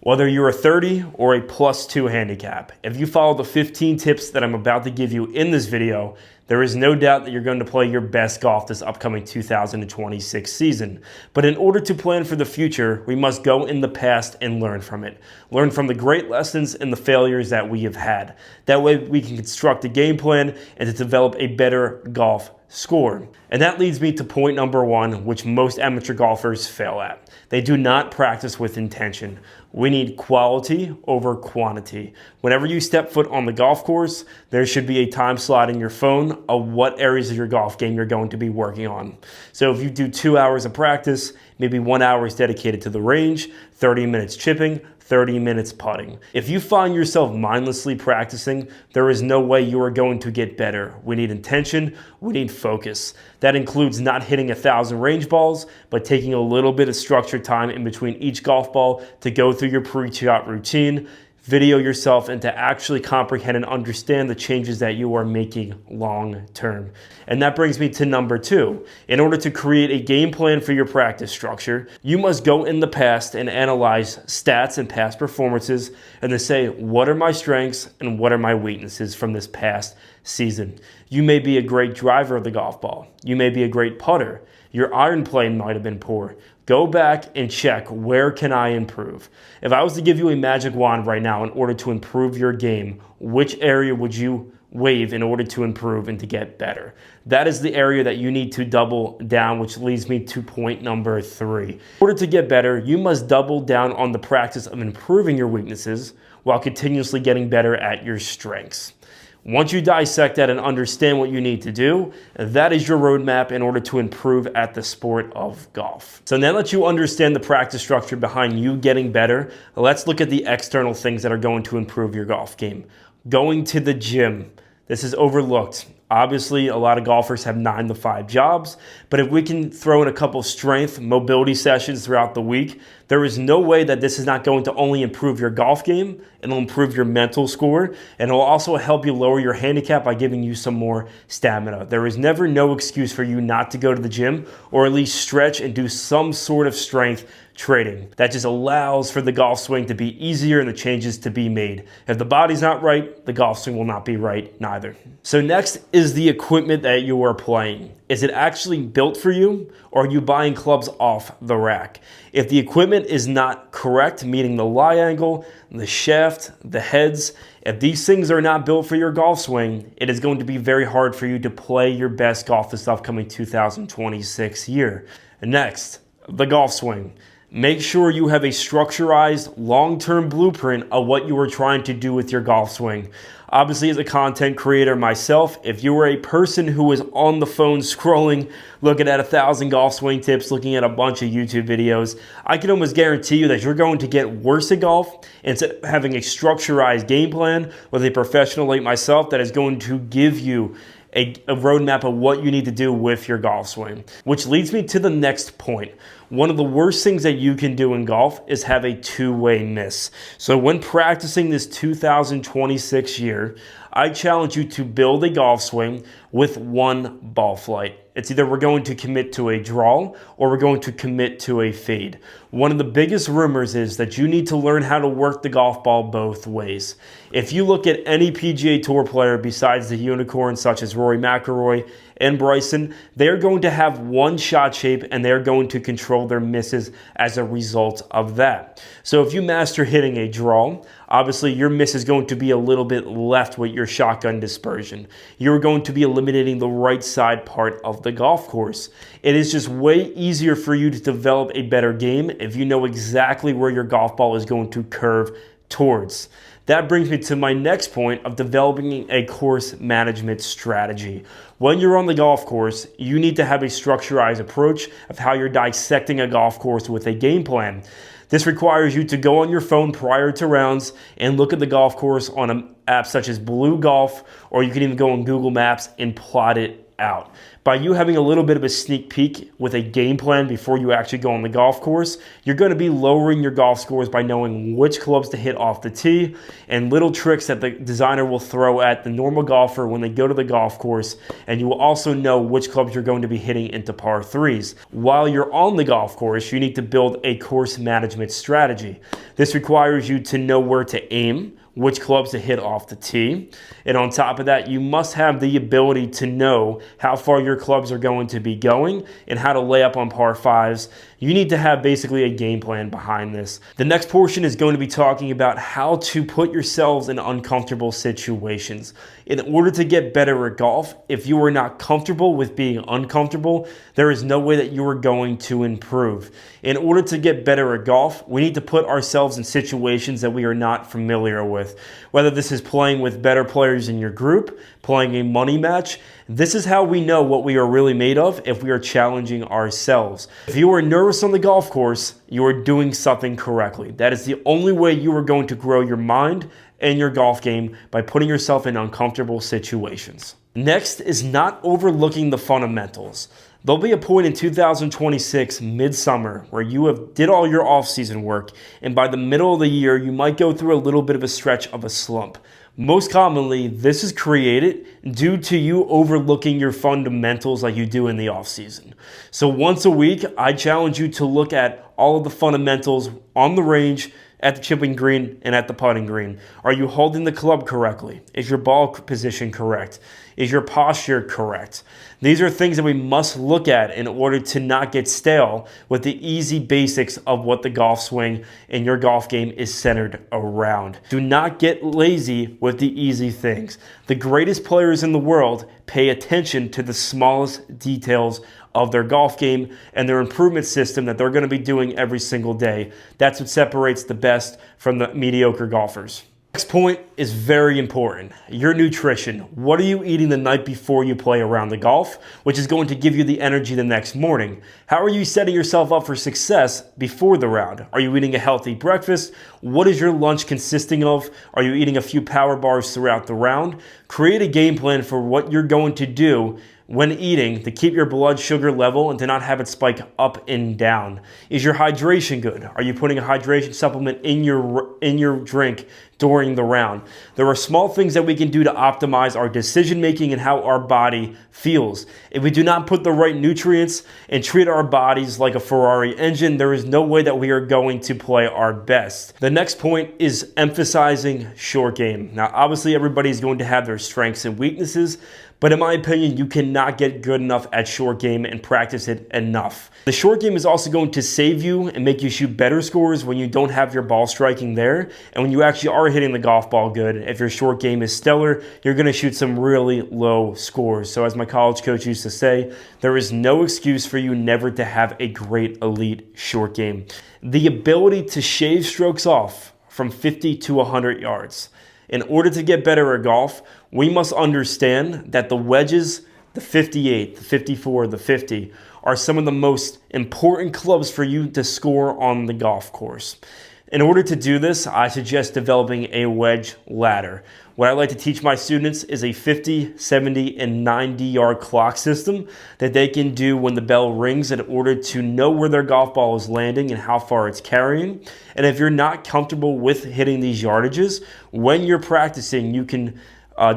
Whether you're a 30 or a +2 handicap, if you follow the 15 tips that I'm about to give you in this video, there is no doubt that you're going to play your best golf this upcoming 2026 season. But in order to plan for the future, we must go in the past and learn from it. Learn from the great lessons and the failures that we have had. That way we can construct a game plan and to develop a better golf score. And that leads me to point number one, which most amateur golfers fail at. They do not practice with intention. We need quality over quantity. Whenever you step foot on the golf course, there should be a time slot in your phone of what areas of your golf game you're going to be working on. So if you do 2 hours of practice, maybe 1 hour is dedicated to the range, 30 minutes chipping, 30 minutes putting. If you find yourself mindlessly practicing, there is no way you are going to get better. We need intention, we need focus. That includes not hitting 1,000 range balls, but taking a little bit of structured time in between each golf ball to go through your pre-shot routine, video yourself, and to actually comprehend and understand the changes that you are making long term. And that brings me to number two. In order to create a game plan for your practice structure, you must go in the past and analyze stats and past performances and to say, what are my strengths and what are my weaknesses from this past season? You may be a great driver of the golf ball. You may be a great putter. Your iron play might have been poor. Go back and check, where can I improve? If I was to give you a magic wand right now in order to improve your game, which area would you wave in order to improve and to get better? That is the area that you need to double down, which leads me to point number three. In order to get better, you must double down on the practice of improving your weaknesses while continuously getting better at your strengths. Once you dissect that and understand what you need to do, that is your roadmap in order to improve at the sport of golf. So now that you understand the practice structure behind you getting better, let's look at the external things that are going to improve your golf game. Going to the gym. This is overlooked. Obviously, a lot of golfers have 9 to 5 jobs, but if we can throw in a couple strength mobility sessions throughout the week, there is no way that this is not going to only improve your golf game, it'll improve your mental score, and it'll also help you lower your handicap by giving you some more stamina. There is never no excuse for you not to go to the gym or at least stretch and do some sort of strength training. That just allows for the golf swing to be easier and the changes to be made. If the body's not right, the golf swing will not be right neither. So next is the equipment that you are playing. Is it actually built for you, or are you buying clubs off the rack? If the equipment is not correct, meaning the lie angle, the shaft, the heads, if these things are not built for your golf swing, it is going to be very hard for you to play your best golf this upcoming 2026 year. Next, the golf swing. Make sure you have a structurized long-term blueprint of what you are trying to do with your golf swing. Obviously, as a content creator myself, if you are a person who is on the phone scrolling, looking at 1,000 golf swing tips, looking at a bunch of YouTube videos, I can almost guarantee you that you're going to get worse at golf instead of having a structurized game plan with a professional like myself that is going to give you a roadmap of what you need to do with your golf swing. Which leads me to the next point. One of the worst things that you can do in golf is have a two-way miss. So when practicing this 2026 year, I challenge you to build a golf swing with one ball flight. It's either we're going to commit to a draw or we're going to commit to a fade. One of the biggest rumors is that you need to learn how to work the golf ball both ways. If you look at any PGA Tour player besides the unicorns such as Rory McIlroy and Bryson, they're going to have one shot shape and they're going to control their misses as a result of that. So if you master hitting a draw, obviously your miss is going to be a little bit left with your shotgun dispersion. You're going to be eliminating the right side part of the golf course. It is just way easier for you to develop a better game if you know exactly where your golf ball is going to curve towards. That brings me to my next point of developing a course management strategy. When you're on the golf course, you need to have a structurized approach of how you're dissecting a golf course with a game plan. This requires you to go on your phone prior to rounds and look at the golf course on an app such as Blue Golf, or you can even go on Google Maps and plot it out. By you having a little bit of a sneak peek with a game plan before you actually go on the golf course, you're going to be lowering your golf scores by knowing which clubs to hit off the tee and little tricks that the designer will throw at the normal golfer when they go to the golf course, and you will also know which clubs you're going to be hitting into par threes. While you're on the golf course, you need to build a course management strategy. This requires you to know where to aim, which clubs to hit off the tee. And on top of that, you must have the ability to know how far your clubs are going to be going and how to lay up on par fives. You need to have basically a game plan behind this. The next portion is going to be talking about how to put yourselves in uncomfortable situations. In order to get better at golf, if you are not comfortable with being uncomfortable, there is no way that you are going to improve. In order to get better at golf, we need to put ourselves in situations that we are not familiar with. Whether this is playing with better players in your group, playing a money match, this is how we know what we are really made of if we are challenging ourselves. If you are nervous on the golf course, you are doing something correctly. That is the only way you are going to grow your mind and your golf game, by putting yourself in uncomfortable situations. Next is not overlooking the fundamentals. There'll be a point in 2026 midsummer where you did all your off-season work, and by the middle of the year you might go through a little bit of a stretch of a slump. Most commonly, this is created due to you overlooking your fundamentals like you do in the off-season. So once a week, I challenge you to look at all of the fundamentals on the range, at the chipping green, and at the putting green. Are you holding the club correctly? Is your ball position correct? Is your posture correct? These are things that we must look at in order to not get stale with the easy basics of what the golf swing and your golf game is centered around. Do not get lazy with the easy things. The greatest players in the world pay attention to the smallest details of their golf game and their improvement system that they're going to be doing every single day. That's what separates the best from the mediocre golfers. Next point is very important. Your nutrition. What are you eating the night before you play around the golf, which is going to give you the energy the next morning? How are you setting yourself up for success before the round? Are you eating a healthy breakfast? What is your lunch consisting of? Are you eating a few power bars throughout the round? Create a game plan for what you're going to do when eating to keep your blood sugar level and to not have it spike up and down. Is your hydration good? Are you putting a hydration supplement in your drink during the round? There are small things that we can do to optimize our decision making and how our body feels. If we do not put the right nutrients and treat our bodies like a Ferrari engine, there is no way that we are going to play our best. The next point is emphasizing short game. Now, obviously everybody is going to have their strengths and weaknesses, but in my opinion, you cannot get good enough at short game and practice it enough. The short game is also going to save you and make you shoot better scores when you don't have your ball striking there. And when you actually are hitting the golf ball good, if your short game is stellar, you're going to shoot some really low scores. So as my college coach used to say, there is no excuse for you never to have a great elite short game. The ability to shave strokes off from 50 to 100 yards. In order to get better at golf, we must understand that the wedges, the 58, the 54, the 50, are some of the most important clubs for you to score on the golf course. In order to do this, I suggest developing a wedge ladder. What I like to teach my students is a 50, 70, and 90-yard clock system that they can do when the bell rings in order to know where their golf ball is landing and how far it's carrying. And if you're not comfortable with hitting these yardages, when you're practicing, you can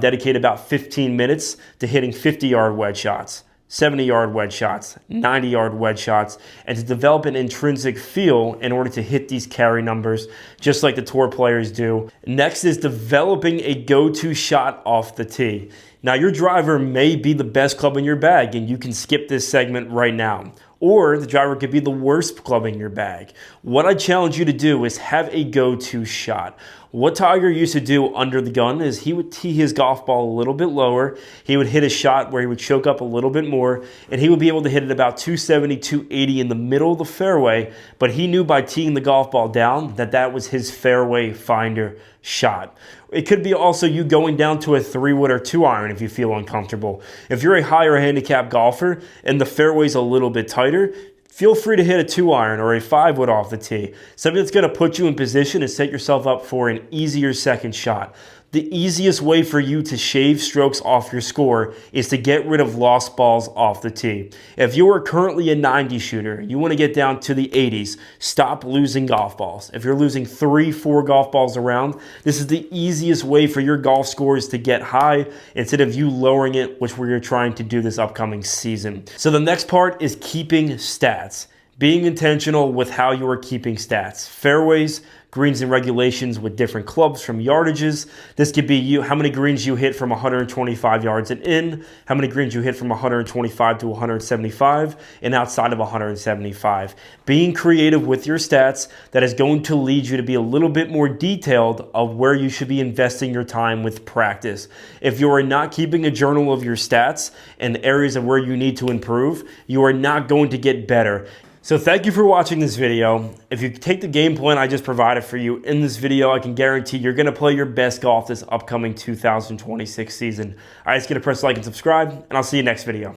dedicate about 15 minutes to hitting 50-yard wedge shots, 70-yard wedge shots, 90-yard wedge shots, and to develop an intrinsic feel in order to hit these carry numbers, just like the tour players do. Next is developing a go-to shot off the tee. Now, your driver may be the best club in your bag, and you can skip this segment right now. Or the driver could be the worst club in your bag. What I challenge you to do is have a go-to shot. What Tiger used to do under the gun is he would tee his golf ball a little bit lower. He would hit a shot where he would choke up a little bit more, and he would be able to hit it about 270, 280 in the middle of the fairway, but he knew by teeing the golf ball down that that was his fairway finder shot. It could be also you going down to a 3-wood or 2-iron if you feel uncomfortable. If you're a higher handicap golfer and the fairway's a little bit tighter, feel free to hit a 2-iron or a 5-wood off the tee. Something that's going to put you in position and set yourself up for an easier second shot. The easiest way for you to shave strokes off your score is to get rid of lost balls off the tee. If you are currently a 90 shooter, you want to get down to the 80s, stop losing golf balls. If you're losing 3-4 golf balls around, this is the easiest way for your golf scores to get high instead of you lowering it, which we're trying to do this upcoming season. So the next part is keeping stats. Being intentional with how you are keeping stats. Fairways, greens and regulations with different clubs from yardages. This could be how many greens you hit from 125 yards and in, how many greens you hit from 125 to 175, and outside of 175. Being creative with your stats, that is going to lead you to be a little bit more detailed of where you should be investing your time with practice. If you are not keeping a journal of your stats and areas of where you need to improve, you are not going to get better. So thank you for watching this video. If you take the game plan I just provided for you in this video, I can guarantee you're going to play your best golf this upcoming 2026 season. All right, just going to press like and subscribe, and I'll see you next video.